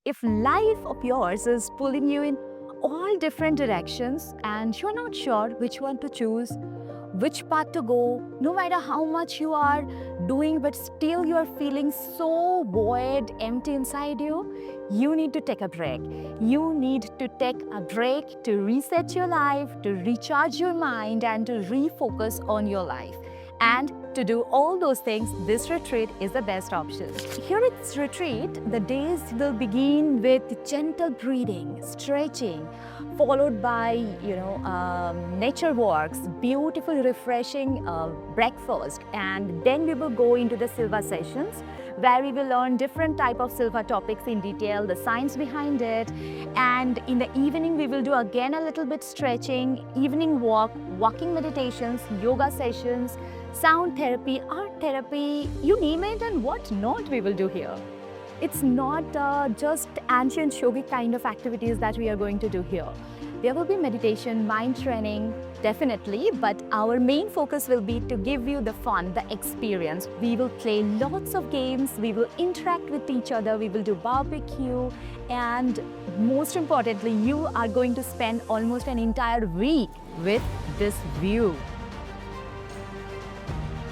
If life of yours is pulling you in all different directions and you're not sure which one to choose, which path to go, no matter how much you are doing, but still you are feeling so void, empty inside you need to take a break. You need to take a break to reset your life, to recharge your mind, and to refocus on your life. And to do all those things, this retreat is the best option. Here at this retreat, the days will begin with gentle breathing, stretching, followed by nature walks, beautiful refreshing breakfast, and then we will go into the Silva sessions where we will learn different type of Silva topics in detail, the science behind it, and in the evening we will do again a little bit stretching, evening walk, walking meditations, yoga sessions, sound therapy, art therapy, you name it, and what not we will do here. It's not just ancient yogic kind of activities that we are going to do here. There will be meditation, mind training, definitely, but our main focus will be to give you the fun, the experience. We will play lots of games, we will interact with each other, we will do barbecue, and most importantly, you are going to spend almost an entire week with this view.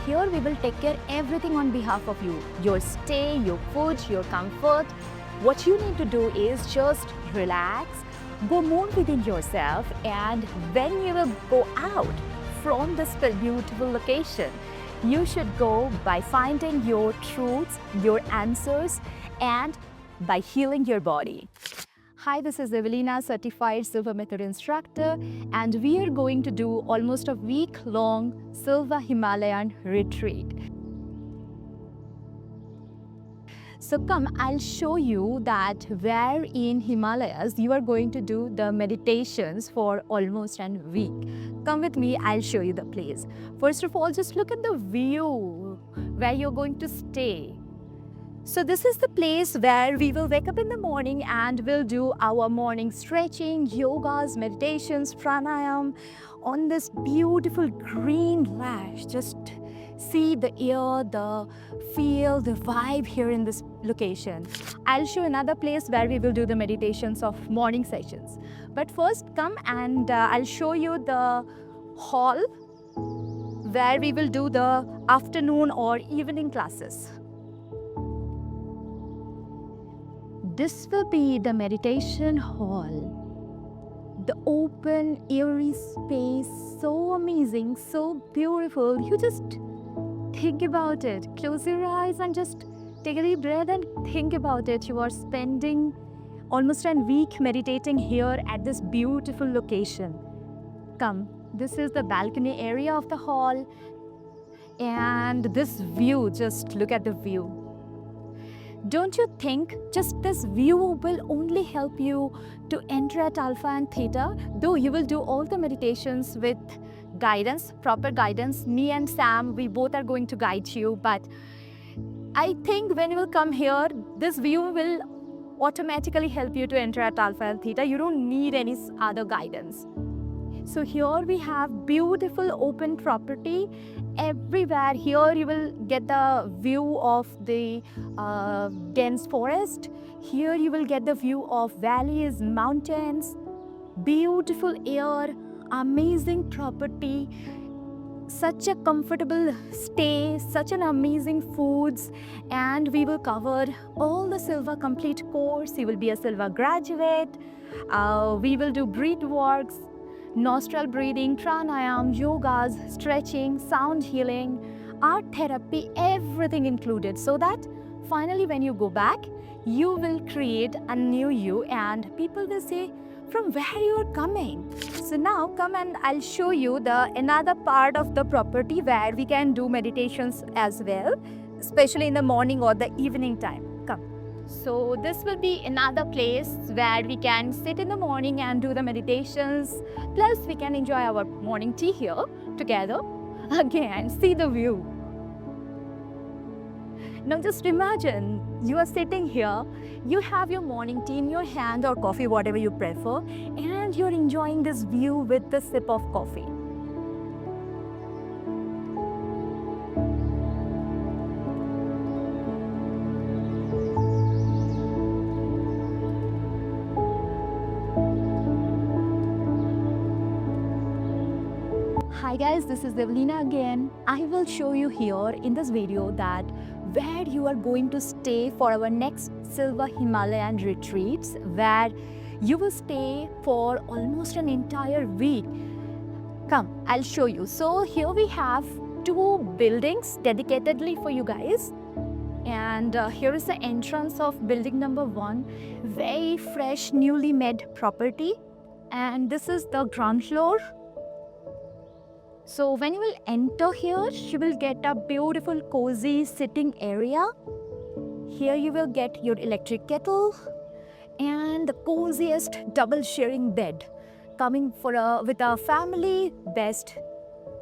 Here we will take care everything on behalf of you. Your stay, your food, your comfort. What you need to do is just relax, go more within yourself, and when you will go out from this beautiful location, you should go by finding your truths, your answers, and by healing your body. Hi, this is Evelina, certified Silva Method instructor, and we are going to do almost a week-long Silva Himalayan retreat. So come, I'll show you that where in Himalayas you are going to do the meditations for almost a week. Come with me, I'll show you the place. First of all, just look at the view where you're going to stay. So this is the place where we will wake up in the morning and we'll do our morning stretching, yogas, meditations, pranayam on this beautiful green lash. Just see the air, the feel, the vibe here in this location. I'll show another place where we will do the meditations of morning sessions. But first come and I'll show you the hall where we will do the afternoon or evening classes. This will be the meditation hall. The open, airy space, so amazing, so beautiful. You just think about it. Close your eyes and just take a deep breath and think about it. You are spending almost a week meditating here at this beautiful location. Come, this is the balcony area of the hall. And this view, just look at the view. Don't you think just this view will only help you to enter at Alpha and Theta? Though you will do all the meditations with guidance, proper guidance. Me and Sam, we both are going to guide you. But I think when you will come here, this view will automatically help you to enter at Alpha and Theta. You don't need any other guidance. So here we have beautiful open property. Everywhere here you will get the view of the dense forest. Here you will get the view of valleys, mountains, beautiful air, amazing property, such a comfortable stay, such an amazing foods, and we will cover all the Silva complete course. You will be a Silva graduate. We will do breath works, nostril breathing, pranayam, yogas, stretching, sound healing, art therapy, everything included, so that finally when you go back, you will create a new you and people will say, from where you are coming? So now come and I'll show you the another part of the property where we can do meditations as well, especially in the morning or the evening time. Come. So this will be another place where we can sit in the morning and do the meditations. Plus we can enjoy our morning tea here together. Again, see the view. Now just imagine you are sitting here, you have your morning tea in your hand or coffee, whatever you prefer, and you're enjoying this view with the sip of coffee. Hi guys, this is Devlina again. I will show you here in this video that where you are going to stay for our next Silver Himalayan retreats, where you will stay for almost an entire week. Come, I'll show you. So here we have 2 buildings dedicatedly for you guys. And here is the entrance of building number 1. Very fresh, newly made property. And this is the ground floor. So when you will enter here, you will get a beautiful cozy sitting area. Here you will get your electric kettle and the coziest double sharing bed. Coming with a family, best.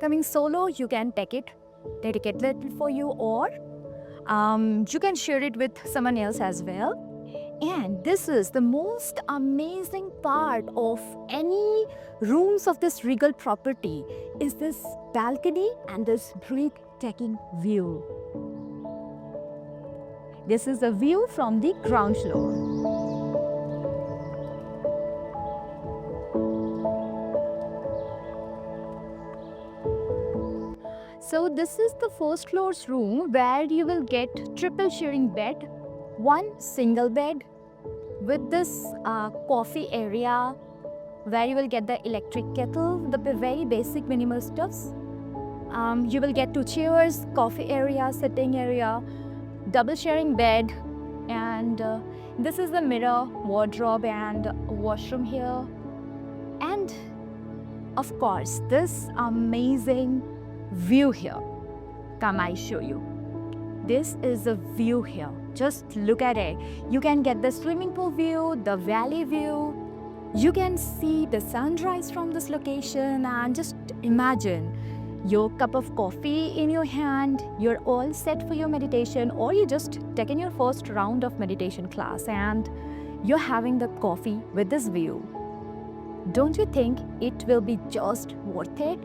Coming solo, you can take it dedicated for you, or you can share it with someone else as well. And this is the most amazing part of any rooms of this regal property is this balcony and this breathtaking view. This is a view from the ground floor. So this is the first floor's room where you will get triple sharing bed, 1 single bed with this coffee area where you will get the electric kettle, the very basic minimal stuffs. You will get 2 chairs, coffee area, sitting area, double sharing bed, and this is the mirror, wardrobe and washroom here. And of course, this amazing view here. Come, I show you. This is the view here. Just look at it. You can get the swimming pool view, the valley view. You can see the sunrise from this location, and just imagine your cup of coffee in your hand. You're all set for your meditation, or you just taken your first round of meditation class and you're having the coffee with this view. Don't you think it will be just worth it?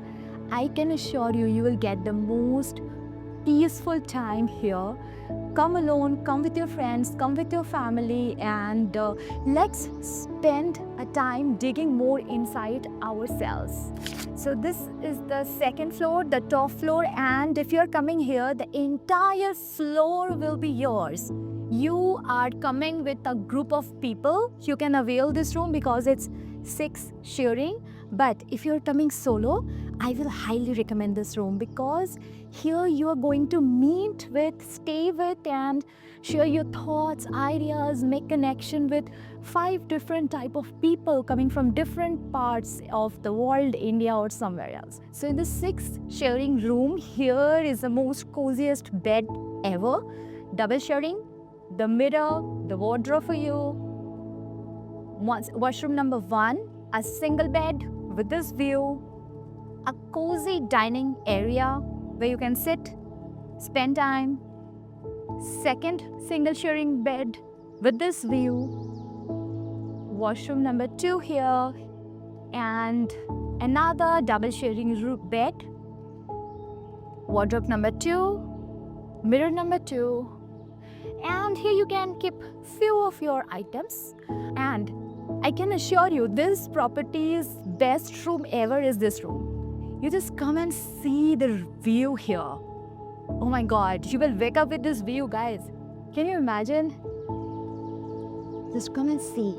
I can assure you, you will get the most peaceful time here. Come alone, come with your friends, come with your family, and let's spend a time digging more inside ourselves. So this is the second floor, the top floor, and if you're coming here, the entire floor will be yours. You are coming with a group of people. You can avail this room because it's 6 sharing. But if you're coming solo, I will highly recommend this room because here you are going to meet with, stay with, and share your thoughts, ideas, make connection with 5 different type of people coming from different parts of the world, India or somewhere else. So in the 6 sharing room, here is the most coziest bed ever. Double sharing, the mirror, the wardrobe for you. Washroom number 1, a single bed with this view, a cozy dining area where you can sit, spend time, second single sharing bed with this view, washroom number 2 here, and another double sharing bed, wardrobe number 2, mirror number 2, and here you can keep few of your items. And I can assure you, this property's best room ever is this room. You just come and see the view here. Oh my God, you will wake up with this view, guys. Can you imagine? Just come and see.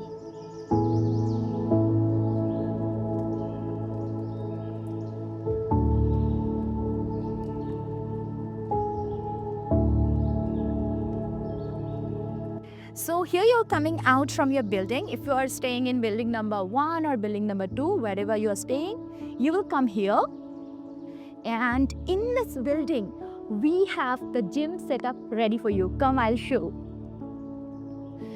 So here you're coming out from your building. If you are staying in building number 1 or building number 2, wherever you are staying, you will come here. And in this building, we have the gym setup ready for you. Come, I'll show.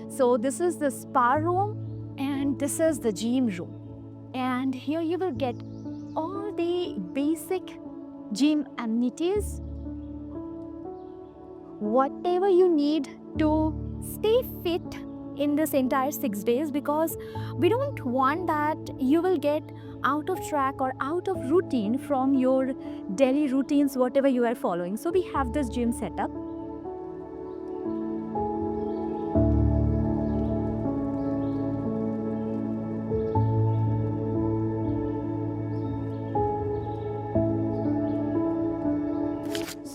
So this is the spa room and this is the gym room. And here you will get all the basic gym amenities. Whatever you need to stay fit in this entire 6 days, because we don't want that you will get out of track or out of routine from your daily routines, whatever you are following. So we have this gym setup.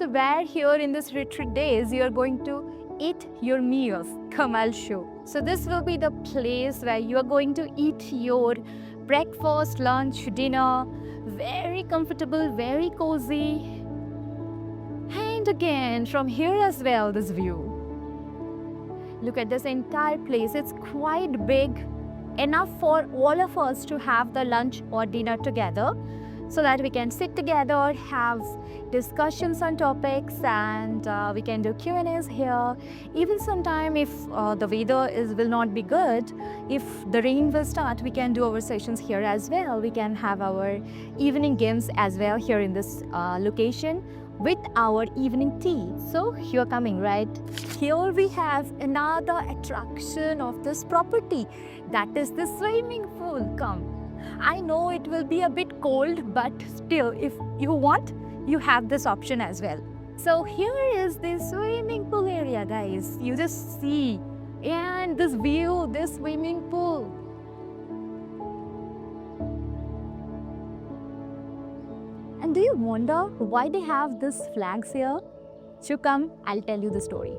where here in this retreat days you are going to eat your meals. Come, I'll show. So this will be the place where you are going to eat your breakfast, lunch, dinner. Very comfortable, very cozy. And again, from here as well, this view. Look at this entire place. It's quite big, enough for all of us to have the lunch or dinner together, so that we can sit together, have discussions on topics, and we can do Q&As here. Even sometime if the weather will not be good, if the rain will start, we can do our sessions here as well. We can have our evening games as well here in this location with our evening tea. So you're coming, right? Here we have another attraction of this property, that is the swimming pool. Come. I know it will be a bit cold, but still, if you want, you have this option as well. So here is the swimming pool area, guys. You just see, and this view, this swimming pool. And do you wonder why they have these flags here? So come, I'll tell you the story.